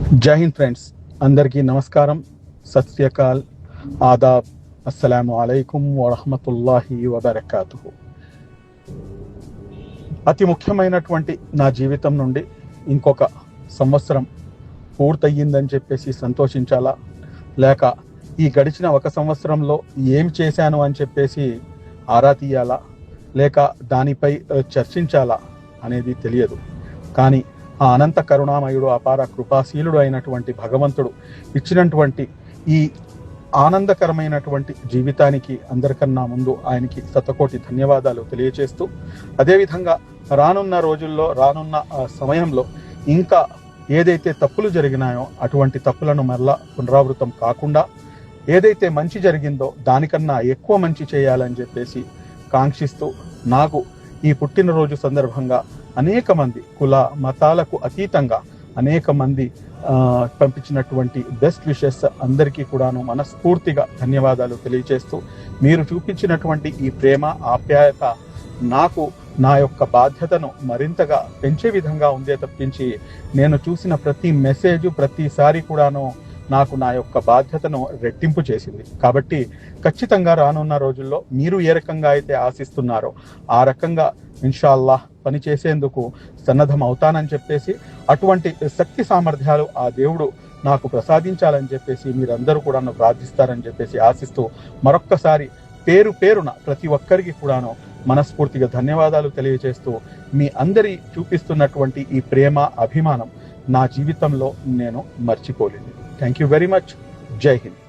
जय हिंद फ्रेंड्स अंदरिकी नमस्कारम सत श्री अकाल आदाब अस्सलामु अलैकुम वरहमतुल्लाहि वबरकातुहु। అతి ముఖ్యమైనటువంటి నా జీవితం నుండి ఇంకొక సంవత్సరం పూర్తయిందని చెప్పేసి సంతోషించాలా, లేక ఈ గడిచిన ఒక సంవత్సరంలో ఏం చేశాను అని చెప్పేసి ఆరా తీయాలా, లేక దానిపై చర్చించాలా అనేది తెలియదు. కానీ ఆ అనంత కరుణామయుడు, అపార కృపాశీలుడు అయినటువంటి భగవంతుడు ఇచ్చినటువంటి ఈ ఆనందకరమైనటువంటి జీవితానికి అందరికన్నా ముందు ఆయనకి శతకోటి ధన్యవాదాలు తెలియజేస్తూ, అదేవిధంగా రానున్న రోజుల్లో, రానున్న సమయంలో ఇంకా ఏదైతే తప్పులు జరిగినాయో అటువంటి తప్పులను మరలా పునరావృతం కాకుండా ఏదైతే మంచి జరిగిందో దానికన్నా ఎక్కువ మంచి చేయాలని చెప్పేసి కాంక్షిస్తూ, నాకు ఈ పుట్టినరోజు సందర్భంగా అనేక మంది కుల మతాలకు అతీతంగా అనేక మంది పంపించినటువంటి బెస్ట్ విషెస్ అందరికీ కూడాను మనస్ఫూర్తిగా ధన్యవాదాలు తెలియజేస్తూ, మీరు చూపించినటువంటి ఈ ప్రేమ ఆప్యాయత నాకు నా యొక్క బాధ్యతను మరింతగా పెంచే విధంగా ఉందే తప్పించి, నేను చూసిన ప్రతి మెసేజ్ ప్రతిసారి కూడాను నాకు నా యొక్క బాధ్యతను రెట్టింపు చేసింది. కాబట్టి ఖచ్చితంగా రానున్న రోజుల్లో మీరు ఏ రకంగా అయితే ఆశిస్తున్నారో ఆ రకంగా ఇన్షాల్లాహ్ పనిచేసేందుకు సన్నద్ధం అవుతానని చెప్పేసి, అటువంటి శక్తి సామర్థ్యాలు ఆ దేవుడు నాకు ప్రసాదించాలని చెప్పేసి మీరందరూ కూడా ప్రార్థిస్తారని చెప్పేసి ఆశిస్తూ, మరొక్కసారి పేరు పేరున ప్రతి ఒక్కరికి కూడాను మనస్ఫూర్తిగా ధన్యవాదాలు తెలియజేస్తూ, మీ అందరి చూపిస్తున్నటువంటి ఈ ప్రేమ అభిమానం నా జీవితంలో నేను మర్చిపోలేదు. Thank you very much. జై హింద్.